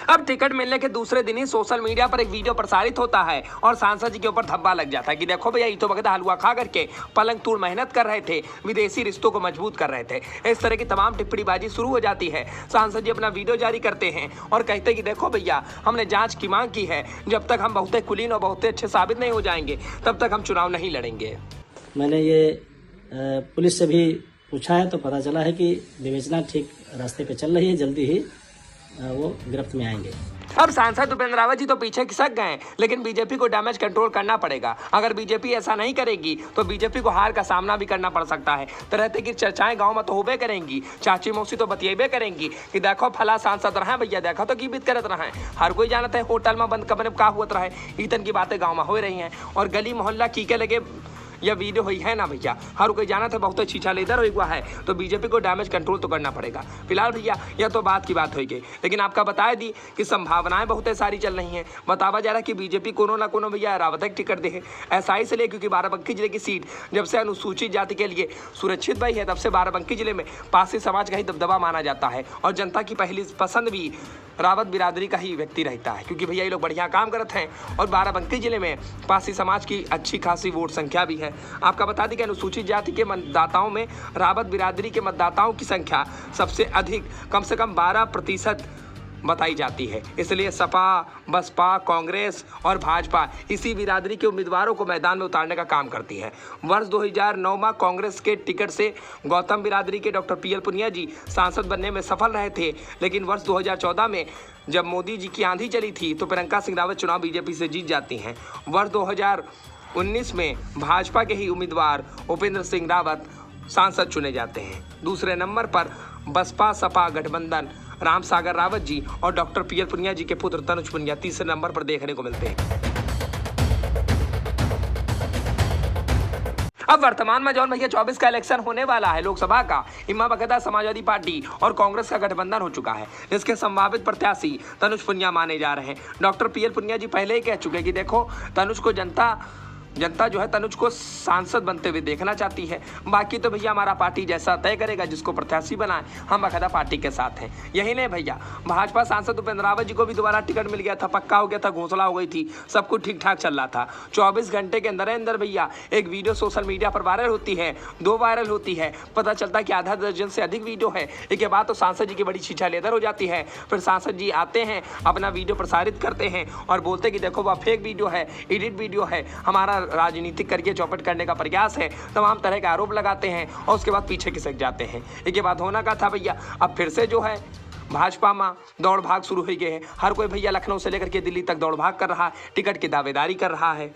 अब टिकट मिलने के दूसरे दिन ही सोशल मीडिया पर एक वीडियो प्रसारित होता है और सांसद जी के ऊपर धब्बा लग जाता है कि देखो भैया, ये तो बगदा हलवा खा करके पलंग तोड़ मेहनत कर रहे थे, विदेशी रिश्तों को मजबूत कर रहे थे। इस तरह की तमाम टिप्पणीबाजी शुरू हो जाती है। सांसद जी अपना वीडियो जारी करते हैं और कहते हैं कि देखो भैया, हमने जांच की मांग की है, जब तक हम बहुत कुलीन और बहुत अच्छे साबित नहीं हो जाएंगे तब तक हम चुनाव नहीं लड़ेंगे। मैंने ये पुलिस से भी पूछा है तो पता चला है कि विवेचना ठीक रास्ते पे चल रही है, जल्दी ही वो गिरफ्त में आएंगे। अब सांसद उपेंद्र रावत जी तो पीछे खिसक गए, लेकिन बीजेपी को डैमेज कंट्रोल करना पड़ेगा। अगर बीजेपी ऐसा नहीं करेगी तो बीजेपी को हार का सामना भी करना पड़ सकता है। तरह तरह की चर्चाएं गांव में तो होबे करेंगी, चाची मौसी तो बतिएबे करेंगी कि देखो फला सांसद रहे भैया, देखो तो कीबित करत रहे। हर कोई जानता है होटल में बंद कमरे में का हुआ रहे, इतन की बातें गाँव में हो रही हैं और गली मोहल्ला कीके लगे यह वीडियो हुई है ना भैया, हर कोई जाना था बहुत छीछा लेदर हुआ है, तो बीजेपी को डैमेज कंट्रोल तो करना पड़ेगा। फिलहाल भैया यह तो बात की बात होगी, लेकिन आपका बता दी कि संभावनाएं बहुत सारी चल रही हैं। बतावा जा रहा है कि बीजेपी कोनो ना कोनो भैया रावत एक टिकट दे, ऐसा ही इसलिए क्योंकि बाराबंकी जिले की सीट जब से अनुसूचित जाति के लिए सुरक्षित भाई है, तब से बाराबंकी जिले में पारसी समाज का ही दबदबा माना जाता है और जनता की पहली पसंद भी रावत बिरादरी का ही व्यक्ति रहता है, क्योंकि भैया ये लोग बढ़िया काम करते हैं और बाराबंकी जिले में पारसी समाज की अच्छी खासी वोट संख्या भी है। आपका बता दें कि अनुसूचित जाति के मतदाताओं में रावत बिरादरी के मतदाताओं की संख्या सबसे अधिक, कम से कम 12% बताई जाती है। इसलिए सपा, बसपा, कांग्रेस और भाजपा इसी बिरादरी के उम्मीदवारों को मैदान में उतारने का काम करती है। वर्ष 2009 में कांग्रेस के टिकट से गौतम बिरादरी के डॉक्टर पीएल पुनिया जी सांसद बनने में सफल रहे थे, लेकिन वर्ष 2014 में जब मोदी जी की आंधी चली थी तो प्रियंका सिंह रावत चुनाव बीजेपी से जीत जाती हैं। वर्ष 2019 में भाजपा के ही उम्मीदवार उपेंद्र सिंह रावत सांसद चुने जाते हैं। दूसरे नंबर पर बसपा सपा गठबंधन राम सागर रावत जी और डॉक्टर पीएल पुनिया जी के पुत्र तनुज पुनिया तीसरे नंबर पर देखने को मिलते हैं। अब वर्तमान में जौन भैया 24 का इलेक्शन होने वाला है लोकसभा का, इमा बकायदा समाजवादी पार्टी और कांग्रेस का गठबंधन हो चुका है, जिसके संभावित प्रत्याशी तनुज पुनिया माने जा रहे हैं। डॉक्टर पीएल पुनिया जी पहले ही कह चुके हैं कि देखो तनुज को जनता जो है तनुज को सांसद बनते हुए देखना चाहती है। बाकी तो भैया हमारा पार्टी जैसा तय करेगा, जिसको प्रत्याशी बनाए, हम बकायदा पार्टी के साथ हैं। यही नहीं भैया, भाजपा सांसद उपेंद्र रावत जी को भी दोबारा टिकट मिल गया था, पक्का हो गया था, घोषणा हो गई थी, सब कुछ ठीक ठाक चल रहा था। 24 घंटे के अंदर भैया एक वीडियो सोशल मीडिया पर वायरल होती है, 2 वायरल होती है, पता चलता है कि आधा दर्जन से अधिक वीडियो है। इसके बाद तो सांसद जी की बड़ी छीछा लेदर हो जाती है। फिर सांसद जी आते हैं, अपना वीडियो प्रसारित करते हैं और बोलते कि देखो वह फेक वीडियो है, एडिट वीडियो है, हमारा राजनीतिक करके चौपट करने का प्रयास है, तमाम तरह के आरोप लगाते हैं और उसके बाद पीछे खिसक जाते हैं। इसके बाद होना का था भैया, अब फिर से जो है भाजपा में दौड़ भाग शुरू हो गए हैं। हर कोई भैया लखनऊ से लेकर के दिल्ली तक दौड़ भाग कर रहा है, टिकट की दावेदारी कर रहा है।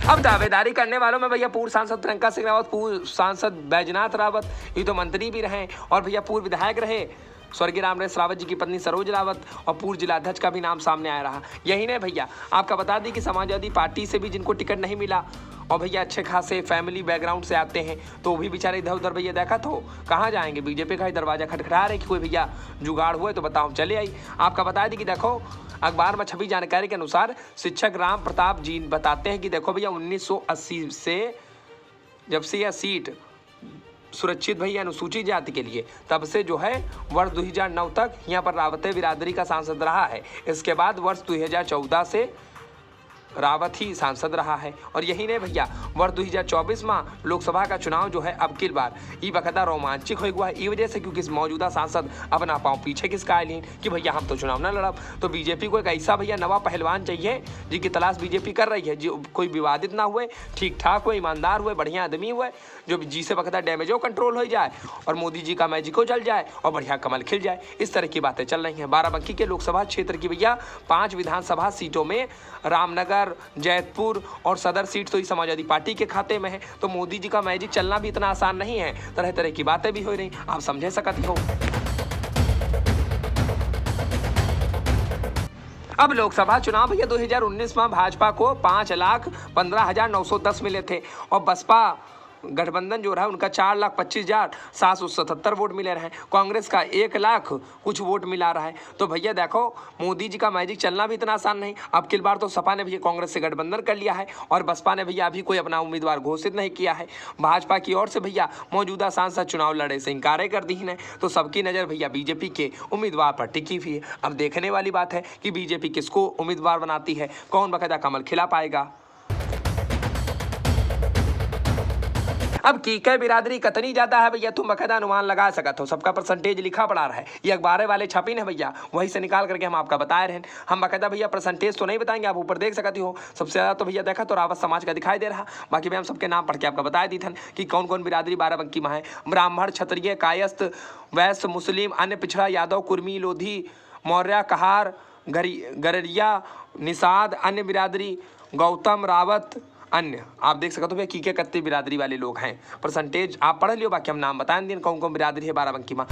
अब दावेदारी करने वालों में भैया पूर्व सांसद प्रियंका सिंह रावत, पूर्व सांसद बैजनाथ रावत, ये तो मंत्री भी रहे, और भैया पूर्व विधायक रहे स्वर्गीय रामरेश रावत जी की पत्नी सरोज रावत, और पूर्व जिलाध्यक्ष का भी नाम सामने आया रहा। यही नहीं भैया, आपका बता दें कि समाजवादी पार्टी से भी जिनको टिकट नहीं मिला और भैया अच्छे खासे फैमिली बैकग्राउंड से आते हैं, तो वो भी बेचारे इधर उधर भैया देखा तो कहाँ जाएंगे, बीजेपी का ही दरवाजा खटखटा रहे कि कोई भैया जुगाड़ हुए तो बताओ चले आई। आपका बता दें कि देखो अखबार में छपी जानकारी के अनुसार शिक्षक राम प्रताप जी बताते हैं कि देखो भैया 1980 से जब से यह सीट सुरक्षित भैया अनुसूचित जाति के लिए, तब से जो है वर्ष 2009 तक यहाँ पर रावत बिरादरी का सांसद रहा है। इसके बाद वर्ष 2014 से रावत ही सांसद रहा है। और यही नहीं भैया, वर्ष 2024 में लोकसभा का चुनाव जो है अब की बार ये बकायदा रोमांचिक हो हुआ है, इस वजह से क्योंकि मौजूदा सांसद अपना पाँव पीछे किसका आए कि भैया हम तो चुनाव ना लड़ब। तो बीजेपी को एक ऐसा भैया नवा पहलवान चाहिए जिसकी तलाश बीजेपी कर रही है, जो कोई विवादित ना हुए, ठीक ठाक हुए, ईमानदार हुए, बढ़िया आदमी हुए, जो जिसे बकायदा डैमेजो कंट्रोल हो जाए और मोदी जी का मैजिको चल जाए और बढ़िया कमल खिल जाए। इस तरह की बातें चल रही हैं। बाराबंकी के लोकसभा क्षेत्र की भैया 5 विधानसभा सीटों में रामनगर, जैतपुर और सदर सीट तो ही समाजवादी पार्टी के खाते में है, तो मोदी जी का मैजिक चलना भी इतना आसान नहीं है। तरह तरह की बातें भी हो रही, आप समझे सकती हो। अब लोकसभा चुनाव भैया 2019 में भाजपा को 5,15,910 मिले थे और बसपा गठबंधन जो रहा उनका 4,25,777 वोट मिले रहे। कांग्रेस का 1 लाख कुछ वोट मिला रहा है। तो भैया देखो मोदी जी का मैजिक चलना भी इतना आसान नहीं। अब की बार तो सपा ने भैया कांग्रेस से गठबंधन कर लिया है और बसपा ने भैया अभी कोई अपना उम्मीदवार घोषित नहीं किया है। भाजपा की ओर से भैया मौजूदा सांसद चुनाव लड़े से इंकार कर दी है। तो सबकी नज़र भैया बीजेपी के उम्मीदवार पर टिकी हुई है। अब देखने वाली बात है कि बीजेपी किसको उम्मीदवार बनाती है, कौन बकायदा कमल खिला पाएगा। अब कीके बिरादरी कितनी ज्यादा है भैया तुम बकायदा अनुमान लगा सकत हो। सबका परसेंटेज लिखा पड़ा रहा है, ये अखबार वाले छपी है भैया, वहीं से निकाल करके हम आपका बता रहे हैं। हम बकायदा भैया परसेंटेज तो नहीं बताएंगे, आप ऊपर देख सकते हो। सबसे ज्यादा तो भैया देखा तो रावत समाज का दिखाई दे रहा। बाकी भैया हम सबके नाम पढ़ के आपका बता दी थन कि कौन कौन बिरादरी बाराबंकी में है। ब्राह्मण, क्षत्रिय, कायस्थ, वैश्य, मुस्लिम, अन्य पिछड़ा, यादव, कुर्मी, लोधी, मौर्य, कहार, गररिया, निषाद, अन्य बिरादरी, गौतम, रावत, अन्य। आप देख सकते हो भैया कीके कत्ते बिरादरी वाले लोग हैं। परसेंटेज आप पढ़ लियो, बाकी हम नाम बताएं दिन कौन कौन बिरादरी है बाराबंकी में।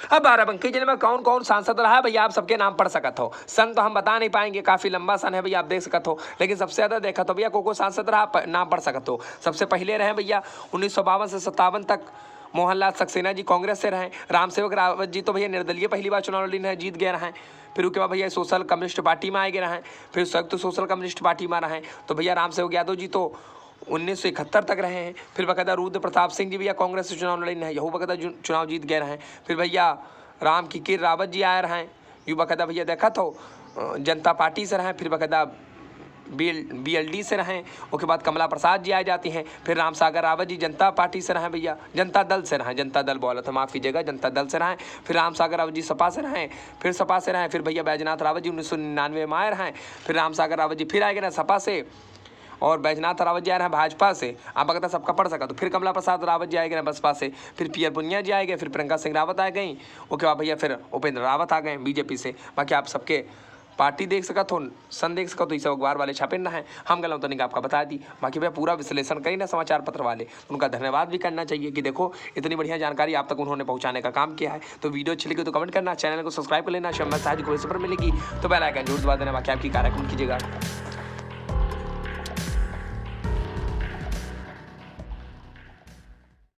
अब बाराबंकी जिले में कौन कौन सांसद रहा है भैया आप सबके नाम पढ़ सकते हो। सन तो हम बता नहीं पाएंगे, काफी लंबा सन है भैया, आप देख सकते हो। लेकिन सबसे ज्यादा देखा तो भैया को सांसद रहा नाम पढ़ सकते हो। सबसे पहले रहे भैया 1952 से 57 तक मोहनलाल सक्सेना जी कांग्रेस से रहे। रामसेवक रावत जी तो भैया निर्दलीय पहली बार चुनाव लड़ी है, जीत गए रहे। फिर उसके बाद भैया सोशल कम्युनिस्ट पार्टी में आए गए रहे। फिर संयुक्त सोशल कम्युनिस्ट पार्टी में रहे। तो भैया रामसेवक यादव जी तो 1971 तक रहे हैं। फिर बकायदा रुद्र प्रताप सिंह जी भैया कांग्रेस से चुनाव लड़ी है, यहू बकायदा चुनाव जीत गए रहे। फिर भैया राम किकिर रावत जी आए रहे, यू बकायदा भैया देखा तो जनता पार्टी से रहे। फिर बकायदा BLD से रहें। उसके बाद कमला प्रसाद जी आ जाती हैं। फिर रामसागर रावत जी जनता पार्टी से रहें भैया, जनता दल से रहें, जनता दल बोला था माफ़ कीजिएगा, जनता दल से रहें। फिर रामसागर रावत जी सपा से रहें, फिर सपा से रहें। फिर भैया बैजनाथ रावत जी 1999 में आए रहें। फिर रामसागर रावत जी फिर आए गए सपा से, और बैजनाथ रावत जी आए रहे भाजपा से। आप अगर सबका पढ़ सका तो फिर कमला प्रसाद रावत जी आए गए बसपा से। फिर पीयर पुनिया जी आए गए। फिर प्रियंका सिंह रावत आ गई। उसके बाद भैया फिर उपेंद्र रावत आ गए बीजेपी से। बाकी आप सबके पार्टी देख सका तो सन देख सका तो इसे अखबार वाले छापे ना है, हम गलत तो नहीं आपका बता दी। बाकी भैया पूरा विश्लेषण करी ना समाचार पत्र वाले, उनका धन्यवाद भी करना चाहिए कि देखो इतनी बढ़िया जानकारी आप तक उन्होंने पहुंचाने का काम किया है। तो वीडियो अच्छी लगी तो कमेंट करना, चैनल को सब्सक्राइब कर लेना, शम्मा साहब को मिलेगी तो बेल आइकन जरूर दबा देना। बाकी आपकी कार्यक्रम कीजिएगा।